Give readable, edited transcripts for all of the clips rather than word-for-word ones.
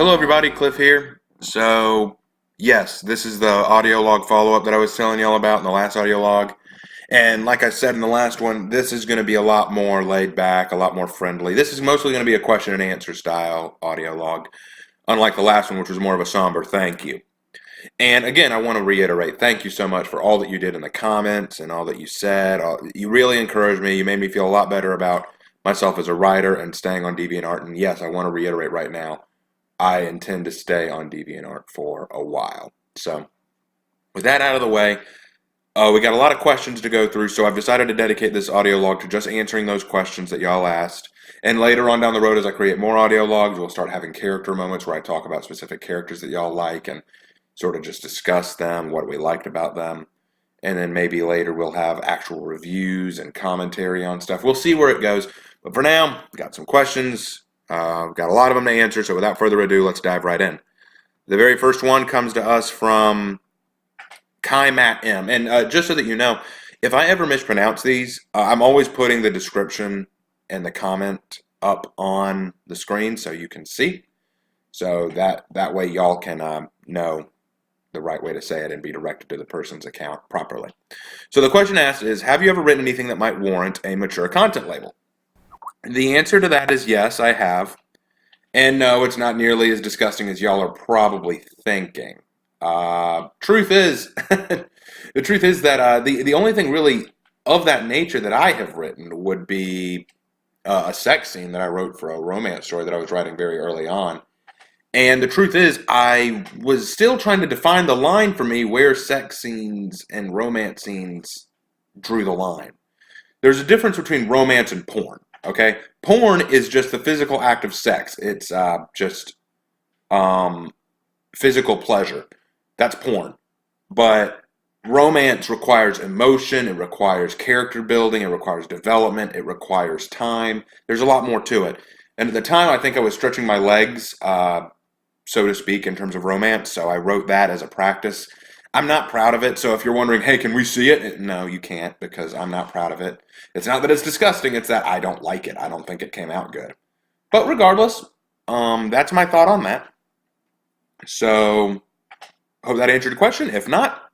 Hello everybody, Cliff here. So, yes, this is the audio log follow-up that I was telling y'all about in the last audio log. And like I said in the last one, this is going to be a lot more laid back, a lot more friendly. This is mostly going to be a question and answer style audio log, unlike the last one, which was more of a somber thank you. And again, I want to reiterate, thank you so much for all that you did in the comments and all that you said. You really encouraged me. You made me feel a lot better about myself as a writer and staying on DeviantArt. And yes, I want to reiterate right now, I intend to stay on DeviantArt for a while. So, with that out of the way, we got a lot of questions to go through, so I've decided to dedicate this audio log to just answering those questions that y'all asked. And later on down the road, as I create more audio logs, we'll start having character moments where I talk about specific characters that y'all like and sort of just discuss them, what we liked about them. And then maybe later we'll have actual reviews and commentary on stuff. We'll see where it goes. But for now, got some questions. We've got a lot of them to answer, so without further ado, let's dive right in. The very first one comes to us from Kai Matt M. And just so that you know, if I ever mispronounce these, I'm always putting the description and the comment up on the screen so you can see. So that way y'all can know the right way to say it and be directed to the person's account properly. So the question asked is, have you ever written anything that might warrant a mature content label? The answer to that is yes, I have. And no, it's not nearly as disgusting as y'all are probably thinking. Truth is, the truth is that the only thing really of that nature that I have written would be a sex scene that I wrote for a romance story that I was writing very early on. And the truth is, I was still trying to define the line for me where sex scenes and romance scenes drew the line. There's a difference between romance and porn. Okay, porn is just the physical act of sex. It's just physical pleasure. That's porn. But romance requires emotion. It requires character building. It requires development. It requires time. There's a lot more to it. And at the time, I think I was stretching my legs, so to speak, in terms of romance. So I wrote that as a practice. I'm not proud of it, so if you're wondering, hey, can we see it? No, you can't, because I'm not proud of it. It's not that it's disgusting, it's that I don't like it. I don't think it came out good. But regardless, that's my thought on that. So, hope that answered the question. If not,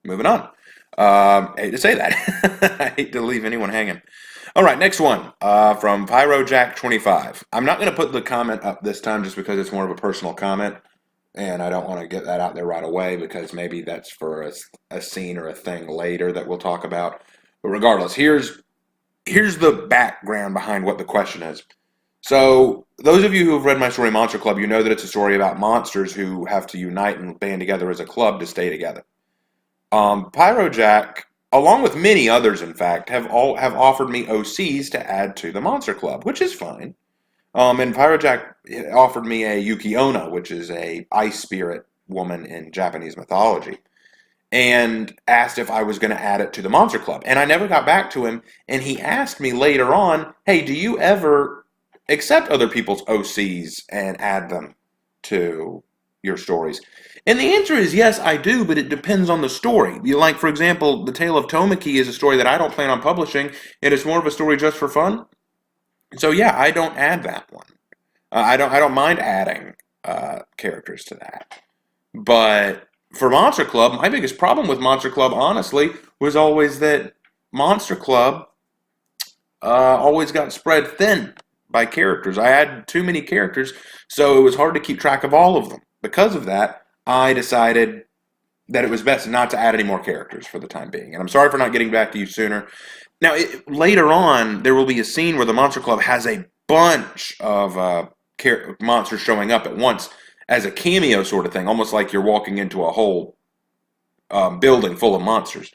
moving on. I hate to say that. I hate to leave anyone hanging. All right, next one from PyroJack25. I'm not going to put the comment up this time just because it's more of a personal comment. And I don't want to get that out there right away because maybe that's for a scene or a thing later that we'll talk about. But regardless, here's the background behind what the question is. So, those of you who have read my story Monster Club, you know that it's a story about monsters who have to unite and band together as a club to stay together. PyroJack, along with many others, in fact, have offered me OCs to add to the Monster Club, which is fine. And PyroJack offered me a Yuki Onna, which is a ice spirit woman in Japanese mythology, and asked if I was going to add it to the Monster Club. And I never got back to him, and he asked me later on, hey, do you ever accept other people's OCs and add them to your stories? And the answer is yes, I do, but it depends on the story. Like, for example, The Tale of Tomiki is a story that I don't plan on publishing, and it's more of a story just for fun. So yeah, I don't add that one. I don't mind adding characters to that. But for Monster Club, my biggest problem with Monster Club, honestly, was always that Monster Club always got spread thin by characters. I had too many characters, so it was hard to keep track of all of them. Because of that, I decided that it was best not to add any more characters for the time being. And I'm sorry for not getting back to you sooner. Now, later on, there will be a scene where the Monster Club has a bunch of monsters showing up at once as a cameo sort of thing, almost like you're walking into a whole building full of monsters.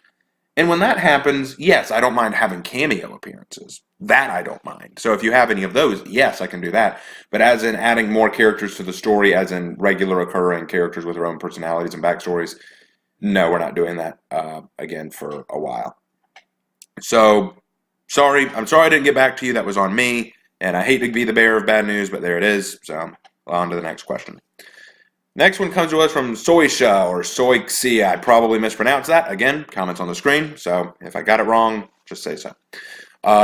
And when that happens, yes, I don't mind having cameo appearances. That I don't mind. So if you have any of those, yes, I can do that. But as in adding more characters to the story, as in regular occurring characters with their own personalities and backstories, no, we're not doing that again for a while. So, I'm sorry I didn't get back to you. That was on me, and I hate to be the bearer of bad news, but there it is. So, on to the next question. Next one comes to us from Soisha, or Soixia. I probably mispronounced that. Again, comments on the screen, so if I got it wrong, just say so.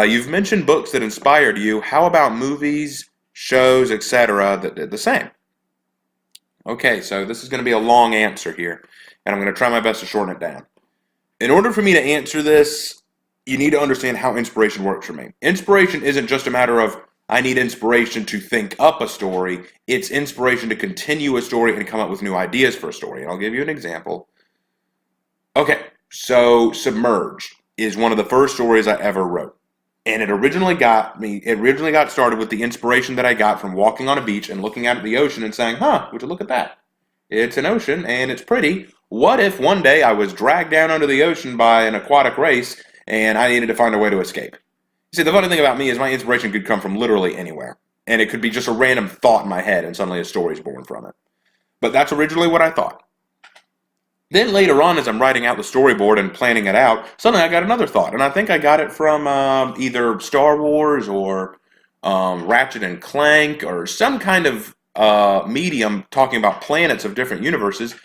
You've mentioned books that inspired you. How about movies, shows, etc. that did the same? Okay, so this is going to be a long answer here, and I'm going to try my best to shorten it down. In order for me to answer this, you need to understand how inspiration works for me. Inspiration isn't just a matter of I need inspiration to think up a story. It's inspiration to continue a story and come up with new ideas for a story. And I'll give you an example. Okay, so Submerged is one of the first stories I ever wrote. And it originally got started with the inspiration that I got from walking on a beach and looking out at the ocean and saying, huh, would you look at that? It's an ocean and it's pretty. What if one day I was dragged down under the ocean by an aquatic race and I needed to find a way to escape? See, the funny thing about me is my inspiration could come from literally anywhere. And it could be just a random thought in my head and suddenly a story's born from it. But that's originally what I thought. Then later on, as I'm writing out the storyboard and planning it out, suddenly I got another thought. And I think I got it from either Star Wars or Ratchet and Clank or some kind of medium talking about planets of different universes.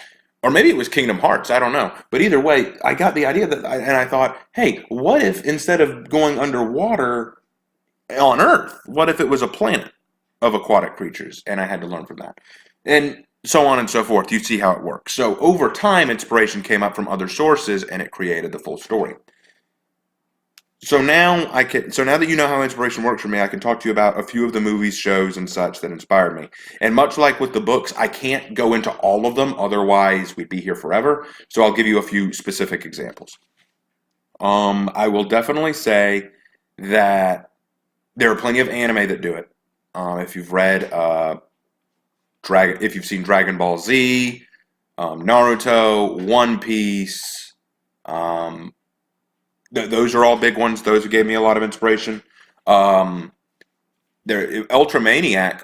Or maybe it was Kingdom Hearts, I don't know. But either way, I got the idea and I thought, hey, what if instead of going underwater on Earth, what if it was a planet of aquatic creatures? And I had to learn from that. And so on and so forth. You see how it works. So over time, inspiration came up from other sources and it created the full story. So now that you know how inspiration works for me, I can talk to you about a few of the movies, shows, and such that inspired me. And much like with the books, I can't go into all of them, otherwise we'd be here forever. So I'll give you a few specific examples. I will definitely say that there are plenty of anime that do it. If you've read if you've seen Dragon Ball Z, Naruto, One Piece, those are all big ones. Those gave me a lot of inspiration. Ultramaniac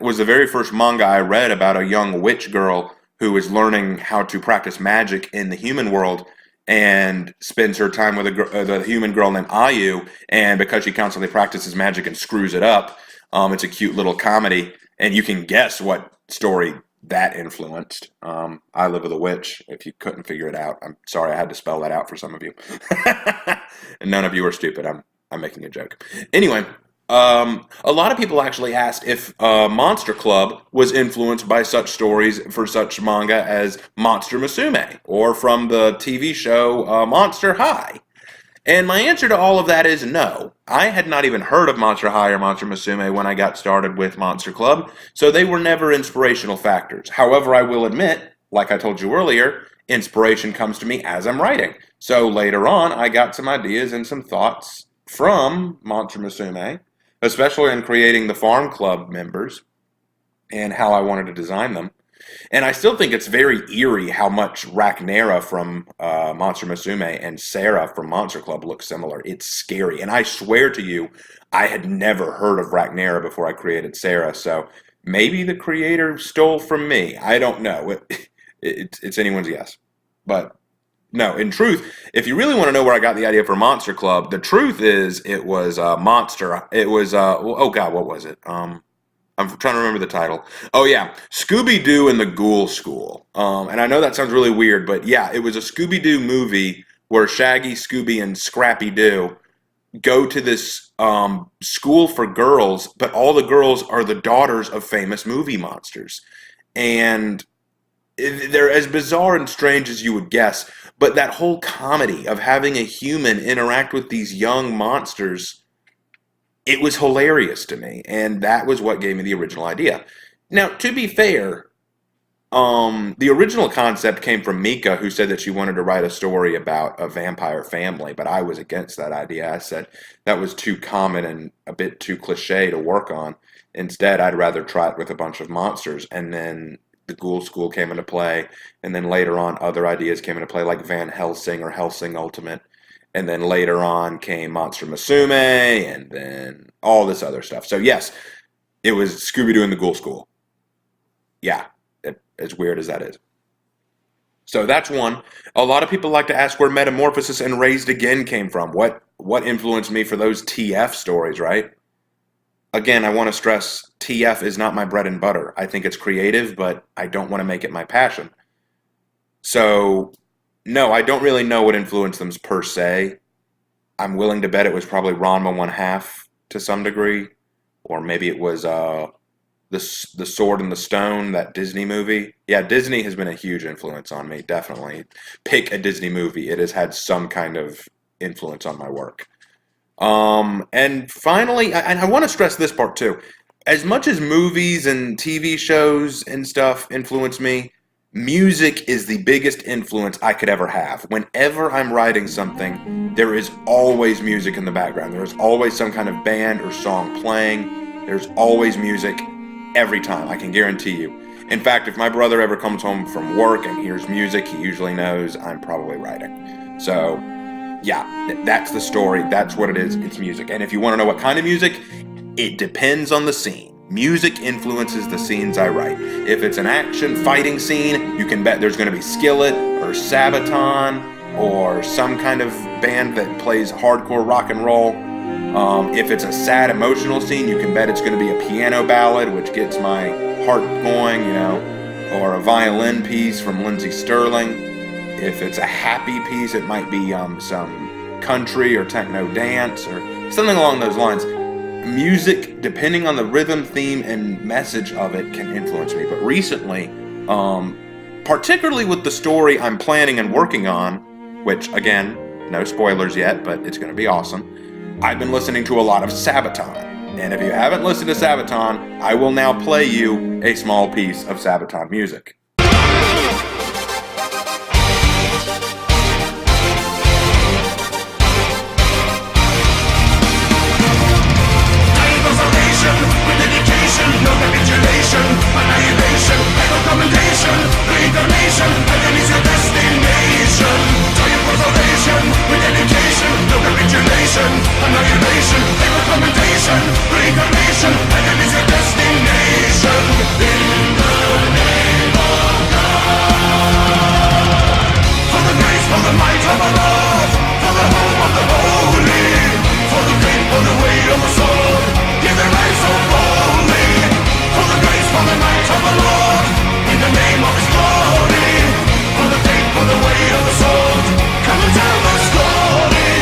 was the very first manga I read about a young witch girl who is learning how to practice magic in the human world and spends her time with a human girl named Ayu. And because she constantly practices magic and screws it up, it's a cute little comedy. And you can guess what story that influenced. I Live with a Witch, if you couldn't figure it out. I'm sorry I had to spell that out for some of you. And none of you are stupid. I'm making a joke. Anyway, a lot of people actually asked if Monster Club was influenced by such stories for such manga as Monster Musume or from the TV show Monster High. And my answer to all of that is no. I had not even heard of Monster High or Monster Musume when I got started with Monster Club, so they were never inspirational factors. However, I will admit, like I told you earlier, inspiration comes to me as I'm writing. So later on, I got some ideas and some thoughts from Monster Musume, especially in creating the Farm Club members and how I wanted to design them. And I still think it's very eerie how much Rhaenyra from Monster Musume and Sarah from Monster Club look similar. It's scary. And I swear to you, I had never heard of Rhaenyra before I created Sarah. So maybe the creator stole from me. I don't know. It's anyone's guess. But no, in truth, if you really want to know where I got the idea for Monster Club, the truth is it was Monster. It was, oh God, what was it? I'm trying to remember the title. Oh yeah, Scooby-Doo and the Ghoul School. And I know that sounds really weird, but yeah, it was a Scooby-Doo movie where Shaggy, Scooby, and Scrappy-Doo go to this school for girls, but all the girls are the daughters of famous movie monsters. And they're as bizarre and strange as you would guess, but that whole comedy of having a human interact with these young monsters, it was hilarious to me, and that was what gave me the original idea. Now, to be fair, the original concept came from Mika, who said that she wanted to write a story about a vampire family, but I was against that idea. I said that was too common and a bit too cliche to work on. Instead, I'd rather try it with a bunch of monsters, and then the Ghoul School came into play, and then later on, other ideas came into play, like Van Helsing or Helsing Ultimate. And then later on came Monster Musume, and then all this other stuff. So yes, it was Scooby-Doo and the Ghoul School. Yeah, as weird as that is. So that's one. A lot of people like to ask where Metamorphosis and Raised Again came from. What influenced me for those TF stories, right? Again, I want to stress TF is not my bread and butter. I think it's creative, but I don't want to make it my passion. So no, I don't really know what influenced them per se. I'm willing to bet it was probably Ranma 1/2 to some degree, or maybe it was the Sword and the Stone, that Disney movie. Yeah, Disney has been a huge influence on me, definitely. Pick a Disney movie, it has had some kind of influence on my work. And finally, I want to stress this part too. As much as movies and TV shows and stuff influence me, music is the biggest influence I could ever have. Whenever I'm writing something, there is always music in the background. There is always some kind of band or song playing. There's always music every time, I can guarantee you. In fact, if my brother ever comes home from work and hears music, he usually knows I'm probably writing. So, yeah, that's the story. That's what it is. It's music. And if you want to know what kind of music, it depends on the scene. Music influences the scenes I write. If it's an action fighting scene, you can bet there's going to be Skillet or Sabaton or some kind of band that plays hardcore rock and roll. If it's a sad emotional scene, you can bet it's going to be a piano ballad, which gets my heart going, or a violin piece from Lindsey Sterling. If it's a happy piece, it might be some country or techno dance or something along those lines. Music, depending on the rhythm, theme, and message of it, can influence me. But recently, particularly with the story I'm planning and working on, which, again, no spoilers yet, but it's going to be awesome, I've been listening to a lot of Sabaton. And if you haven't listened to Sabaton, I will now play you a small piece of Sabaton music. No capitulation, annihilation, recommendation, reincarnation, heaven is your destination. Giant preservation, with dedication, no capitulation, annihilation, recommendation, reincarnation, heaven is your destination. In the name of God. For the grace, for the might of our Lord, for the home of the holy, for the faith, for the way of the sword, give their lives so boldly. For the grace, for the might of the Lord, in the name of His glory. For the faith, for the way of the sword, come and tell the story.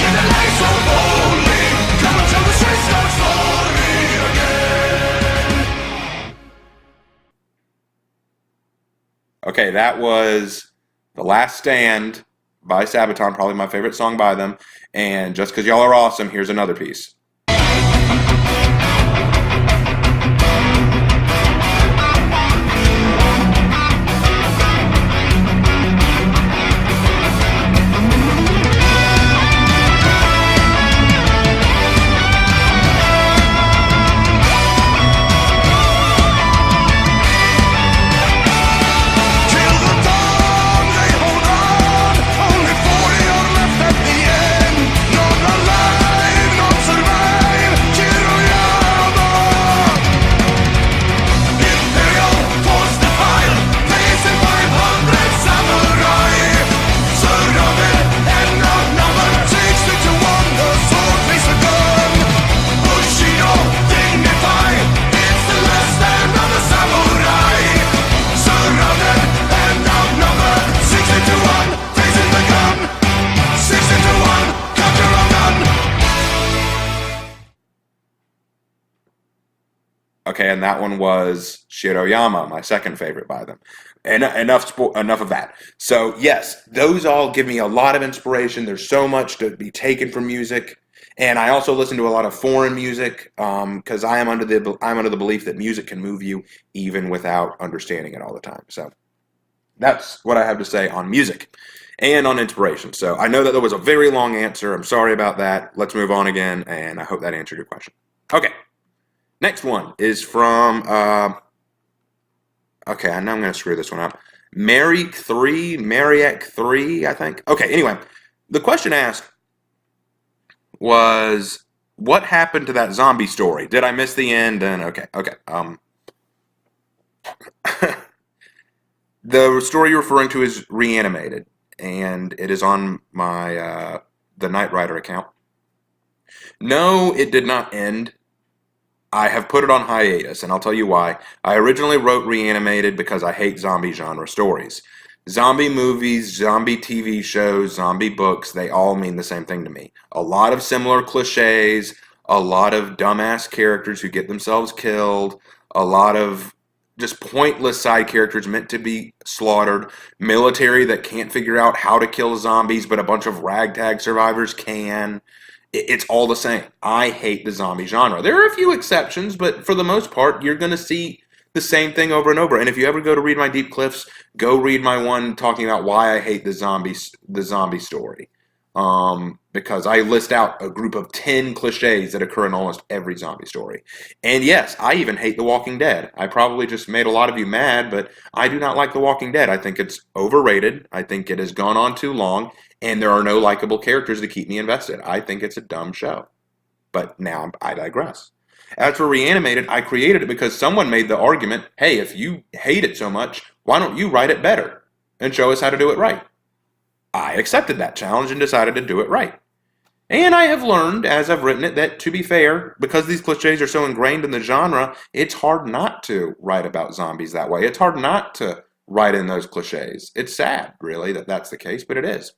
Give the light so boldly, come and tell the straight star story again. Okay, that was The Last Stand by Sabaton, probably my favorite song by them. And just because y'all are awesome, here's another piece. Okay, and that one was Shiroyama, my second favorite by them. And enough of that. So yes, those all give me a lot of inspiration. There's so much to be taken from music, and I also listen to a lot of foreign music because I'm under the belief that music can move you even without understanding it all the time. So that's what I have to say on music and on inspiration. So I know that there was a very long answer. I'm sorry about that. Let's move on again, and I hope that answered your question. Okay. Next one is from, okay, I know I'm going to screw this one up. Mariak 3, I think. Okay, anyway, the question asked was, what happened to that zombie story? Did I miss the end? And okay. The story you're referring to is Reanimated, and it is on my, the Knight Rider account. No, it did not end. I have put it on hiatus, and I'll tell you why. I originally wrote Reanimated because I hate zombie genre stories. Zombie movies, zombie TV shows, zombie books, they all mean the same thing to me. A lot of similar cliches, a lot of dumbass characters who get themselves killed, a lot of just pointless side characters meant to be slaughtered, military that can't figure out how to kill zombies, but a bunch of ragtag survivors can. It's all the same. I hate the zombie genre. There are a few exceptions, but for the most part, you're going to see the same thing over and over. And if you ever go to read my Deep Cliffs, go read my one talking about why I hate the zombie story. Because I list out a group of 10 cliches that occur in almost every zombie story. And yes, I even hate The Walking Dead. I probably just made a lot of you mad, but I do not like The Walking Dead. I think it's overrated. I think it has gone on too long, and there are no likable characters to keep me invested. I think it's a dumb show. But now I digress. As for Reanimated, I created it because someone made the argument, hey, if you hate it so much, why don't you write it better and show us how to do it right? I accepted that challenge and decided to do it right. And I have learned, as I've written it, that to be fair, because these cliches are so ingrained in the genre, it's hard not to write about zombies that way. It's hard not to write in those cliches. It's sad, really, that that's the case, but it is.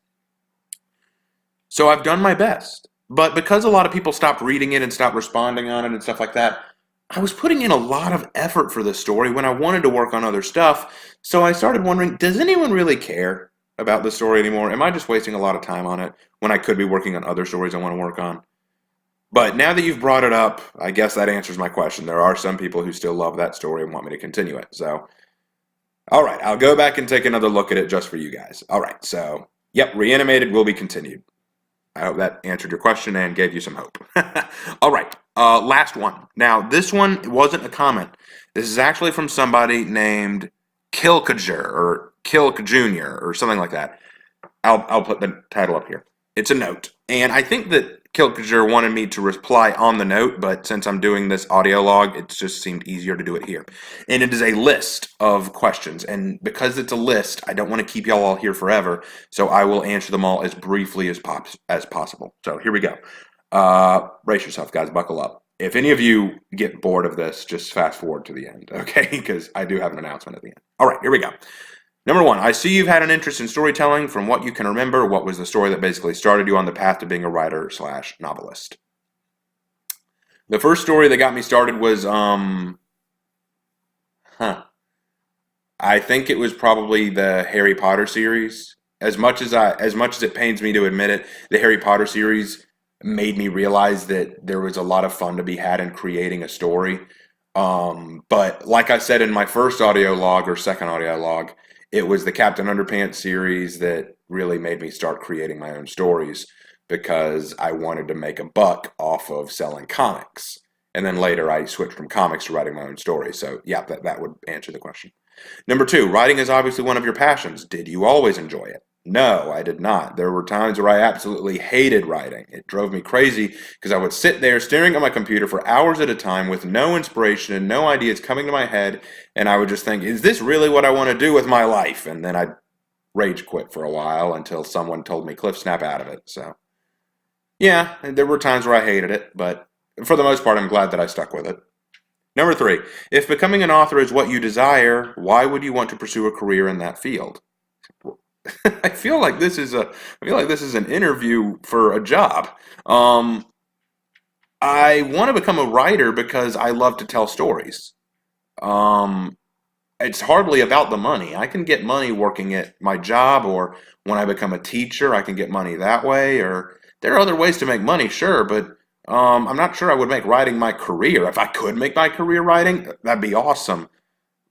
So I've done my best. But because a lot of people stopped reading it and stopped responding on it and stuff like that, I was putting in a lot of effort for this story when I wanted to work on other stuff. So I started wondering, does anyone really care about the story anymore? Am I just wasting a lot of time on it when I could be working on other stories I want to work on? But now that you've brought it up, I guess that answers my question. There are some people who still love that story and want me to continue it. So, all right, I'll go back and take another look at it just for you guys. All right, so, yep, Reanimated will be continued. I hope that answered your question and gave you some hope. All right, last one. Now, this one wasn't a comment. This is actually from somebody named Kilkager or Kilk Jr. or something like that. I'll put the title up here. It's a note. And I think that Kilkager wanted me to reply on the note, but since I'm doing this audio log, it just seemed easier to do it here. And it is a list of questions. And because it's a list, I don't want to keep y'all all here forever, so I will answer them all as briefly as possible. So here we go. Brace yourself, guys. Buckle up. If any of you get bored of this, just fast forward to the end, okay? Because I do have an announcement at the end. All right, here we go. Number one, I see you've had an interest in storytelling. From what you can remember, what was the story that basically started you on the path to being a writer/novelist? The first story that got me started was, I think it was probably the Harry Potter series. As much as it pains me to admit it, the Harry Potter series made me realize that there was a lot of fun to be had in creating a story. But like I said in my first audio log or second audio log, it was the Captain Underpants series that really made me start creating my own stories because I wanted to make a buck off of selling comics. And then later I switched from comics to writing my own stories. So yeah, that would answer the question. Number two, writing is obviously one of your passions. Did you always enjoy it? No, I did not. There were times where I absolutely hated writing. It drove me crazy because I would sit there staring at my computer for hours at a time with no inspiration and no ideas coming to my head, and I would just think, is this really what I want to do with my life? And then I'd rage quit for a while until someone told me, Cliff, snap out of it. So, yeah, there were times where I hated it, but for the most part, I'm glad that I stuck with it. Number three, if becoming an author is what you desire, why would you want to pursue a career in that field? I feel like this is an interview for a job. I want to become a writer because I love to tell stories. It's hardly about the money. I can get money working at my job, or when I become a teacher, I can get money that way. Or there are other ways to make money, sure, but I'm not sure I would make writing my career. If I could make my career writing, that'd be awesome.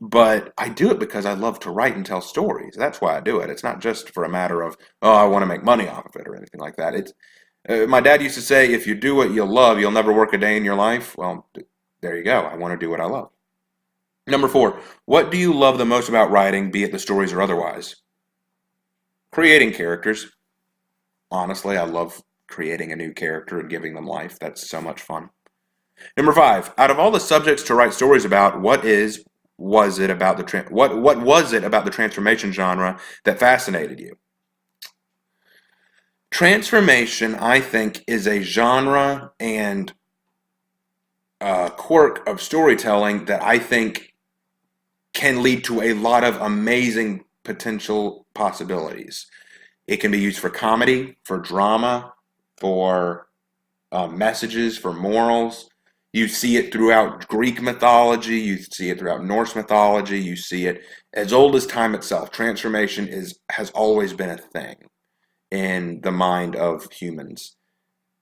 But I do it because I love to write and tell stories. That's why I do it. It's not just for a matter of, oh, I want to make money off of it or anything like that. It's my dad used to say, if you do what you love, you'll never work a day in your life. Well, there you go. I want to do what I love. Number four, what do you love the most about writing, be it the stories or otherwise? Creating characters. Honestly, I love creating a new character and giving them life. That's so much fun. Number five, out of all the subjects to write stories about, what was it about the transformation genre that fascinated you? Transformation, I think, is a genre and quirk of storytelling that I think can lead to a lot of amazing potential possibilities. It can be used for comedy, for drama, for messages, for morals. You see it throughout Greek mythology, you see it throughout Norse mythology, you see it as old as time itself. Transformation has always been a thing in the mind of humans.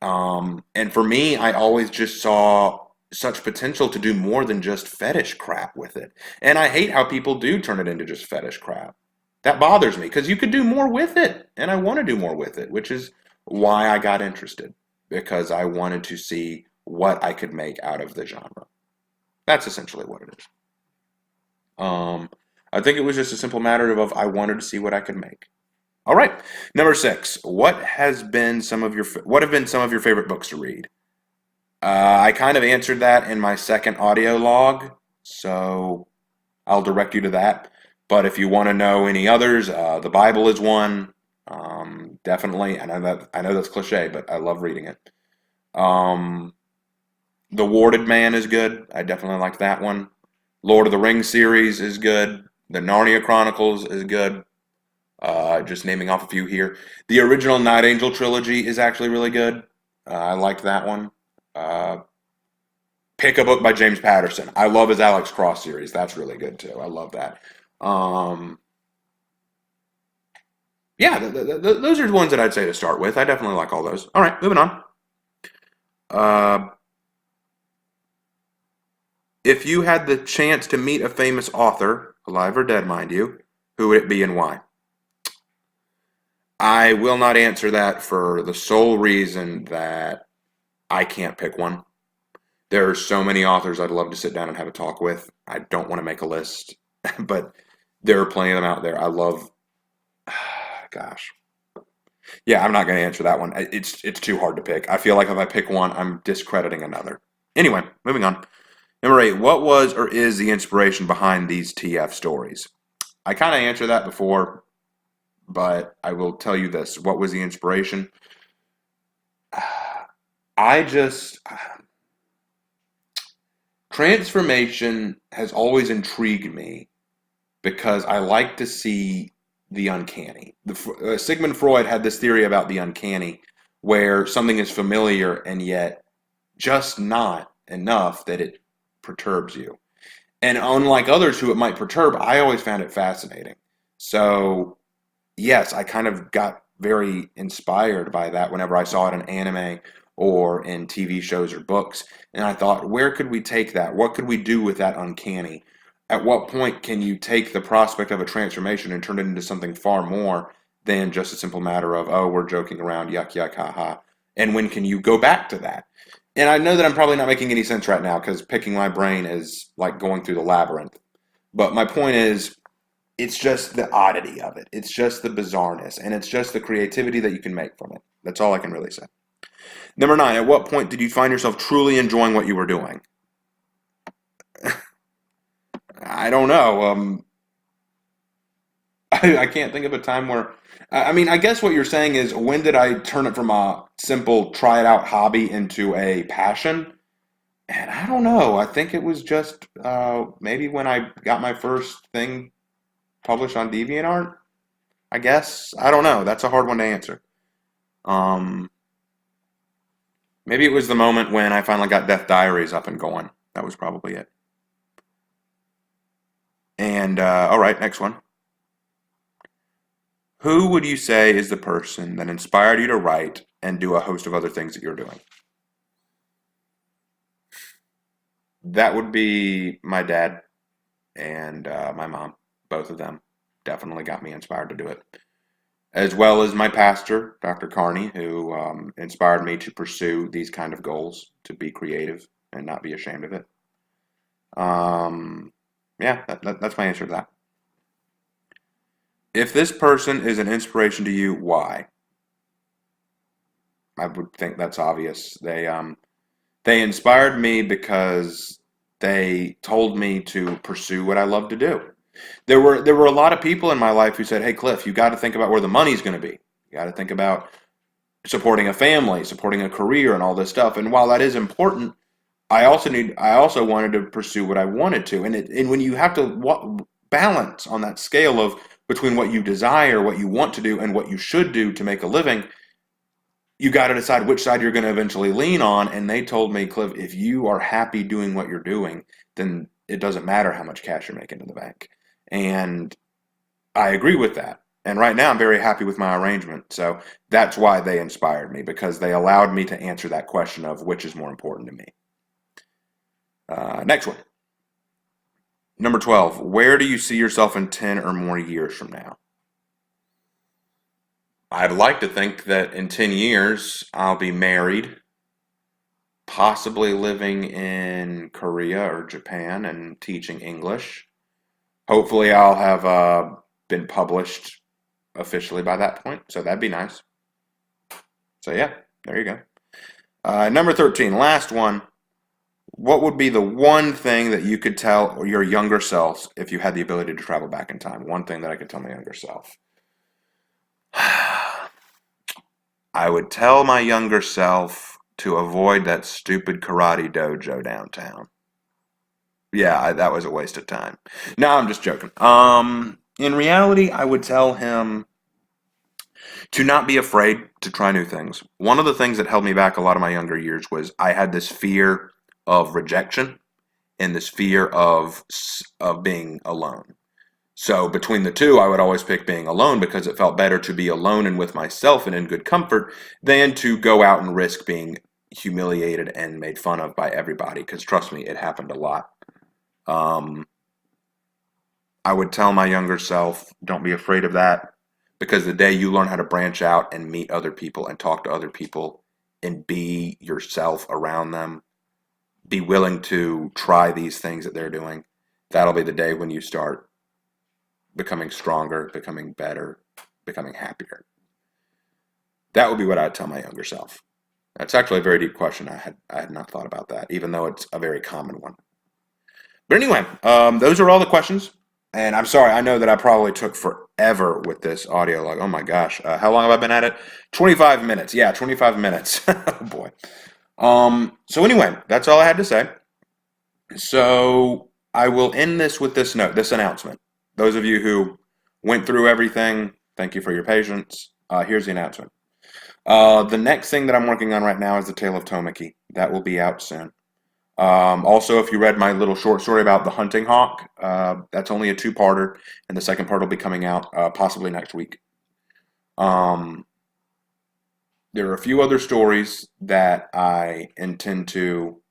And for me, I always just saw such potential to do more than just fetish crap with it. And I hate how people do turn it into just fetish crap. That bothers me because you could do more with it, and I want to do more with it, which is why I got interested, because I wanted to see what I could make out of the genre. That's essentially what it is. I think it was just a simple matter of I wanted to see what I could make. All right, number 6. What have been some of your favorite books to read? I kind of answered that in my second audio log, so I'll direct you to that. But if you want to know any others, the Bible is one. Definitely, I know that's cliche, but I love reading it. The Warded Man is good. I definitely like that one. Lord of the Rings series is good. The Narnia Chronicles is good. Just naming off a few here. The original Night Angel trilogy is actually really good. I liked that one. Pick a book by James Patterson. I love his Alex Cross series. That's really good too. I love that. Yeah, those are the ones that I'd say to start with. I definitely like all those. All right, moving on. If you had the chance to meet a famous author, alive or dead, mind you, who would it be and why? I will not answer that for the sole reason that I can't pick one. There are so many authors I'd love to sit down and have a talk with. I don't want to make a list, but there are plenty of them out there. I love, gosh. Yeah, I'm not going to answer that one. It's too hard to pick. I feel like if I pick one, I'm discrediting another. Anyway, moving on. Number 8, what was or is the inspiration behind these TF stories? I kind of answered that before, but I will tell you this. What was the inspiration? Transformation has always intrigued me because I like to see the uncanny. Sigmund Freud had this theory about the uncanny, where something is familiar and yet just not enough that it perturbs you. And unlike others who it might perturb, I always found it fascinating. So, yes, I kind of got very inspired by that whenever I saw it in anime or in TV shows or books. And I thought, where could we take that? What could we do with that uncanny? At what point can you take the prospect of a transformation and turn it into something far more than just a simple matter of, oh, we're joking around, yuck, yuck, ha, ha. And when can you go back to that? And I know that I'm probably not making any sense right now because picking my brain is like going through the labyrinth. But my point is, it's just the oddity of it. It's just the bizarreness. And it's just the creativity that you can make from it. That's all I can really say. Number 9, at what point did you find yourself truly enjoying what you were doing? I don't know. I can't think of a time where... I mean, I guess what you're saying is, when did I turn it from a simple try-it-out hobby into a passion? And I don't know. I think it was just maybe when I got my first thing published on DeviantArt, I guess. I don't know. That's a hard one to answer. Maybe it was the moment when I finally got Death Diaries up and going. That was probably it. And, all right, next one. Who would you say is the person that inspired you to write and do a host of other things that you're doing? That would be my dad and my mom. Both of them definitely got me inspired to do it. As well as my pastor, Dr. Carney, who inspired me to pursue these kind of goals, to be creative and not be ashamed of it. Yeah, that's my answer to that. If this person is an inspiration to you, why? I would think that's obvious. They inspired me because they told me to pursue what I love to do. There were a lot of people in my life who said, "Hey, Cliff, you got to think about where the money's going to be. You got to think about supporting a family, supporting a career, and all this stuff." And while that is important, I also wanted to pursue what I wanted to. And when you have to balance on that scale of between what you desire, what you want to do, and what you should do to make a living, you got to decide which side you're going to eventually lean on. And they told me, Cliff, if you are happy doing what you're doing, then it doesn't matter how much cash you're making in the bank. And I agree with that. And right now, I'm very happy with my arrangement. So that's why they inspired me, because they allowed me to answer that question of which is more important to me. Next one. Number 12. Where do you see yourself in 10 or more years from now? I'd like to think that in 10 years, I'll be married, possibly living in Korea or Japan and teaching English. Hopefully, I'll have been published officially by that point, so that'd be nice. So yeah, there you go. Number 13, last one. What would be the one thing that you could tell your younger self if you had the ability to travel back in time? One thing that I could tell my younger self. I would tell my younger self to avoid that stupid karate dojo downtown. Yeah, that was a waste of time. No, I'm just joking. In reality, I would tell him to not be afraid to try new things. One of the things that held me back a lot of my younger years was I had this fear of rejection and this fear of being alone. So between the two, I would always pick being alone because it felt better to be alone and with myself and in good comfort than to go out and risk being humiliated and made fun of by everybody. Because trust me, it happened a lot. I would tell my younger self, don't be afraid of that, because the day you learn how to branch out and meet other people and talk to other people and be yourself around them, be willing to try these things that they're doing, that'll be the day when you start becoming stronger, becoming better, becoming happier. That would be what I'd tell my younger self. That's actually a very deep question. I had not thought about that, even though it's a very common one. But anyway, those are all the questions. And I'm sorry, I know that I probably took forever with this audio log. Oh my gosh. How long have I been at it? 25 minutes. Yeah, 25 minutes. Oh boy. So anyway, that's all I had to say. So I will end this with this note, this announcement. Those of you who went through everything, thank you for your patience. Here's the announcement. The next thing that I'm working on right now is The Tale of Tomiki. That will be out soon. Also, if you read my little short story about the hunting hawk, that's only a 2-parter, and the second part will be coming out possibly next week. There are a few other stories that I intend to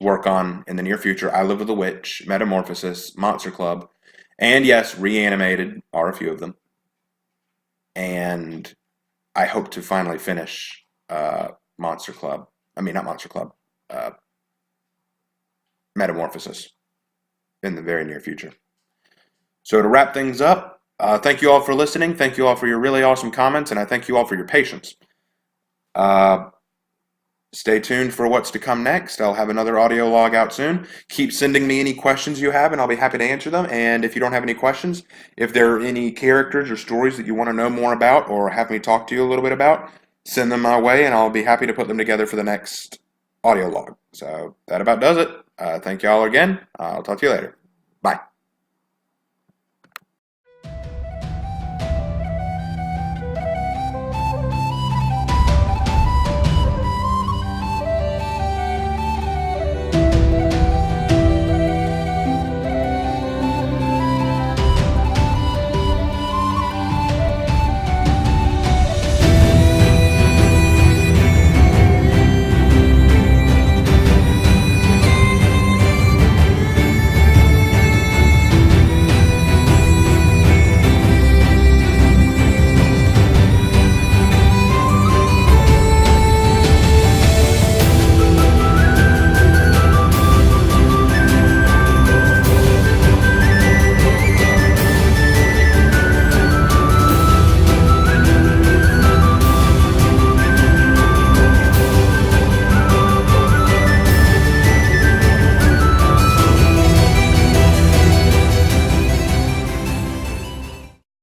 work on in the near future. I Live with a Witch, Metamorphosis, Monster Club, and yes, Reanimated are a few of them. And I hope to finally finish Monster Club. I mean, not Monster Club. Metamorphosis in the very near future. So to wrap things up, thank you all for listening. Thank you all for your really awesome comments, and I thank you all for your patience. Stay tuned for what's to come next. I'll have another audio log out soon. Keep sending me any questions you have, and I'll be happy to answer them. And if you don't have any questions, if there are any characters or stories that you want to know more about or have me talk to you a little bit about, send them my way, and I'll be happy to put them together for the next audio log. So that about does it. Thank you all again. I'll talk to you later.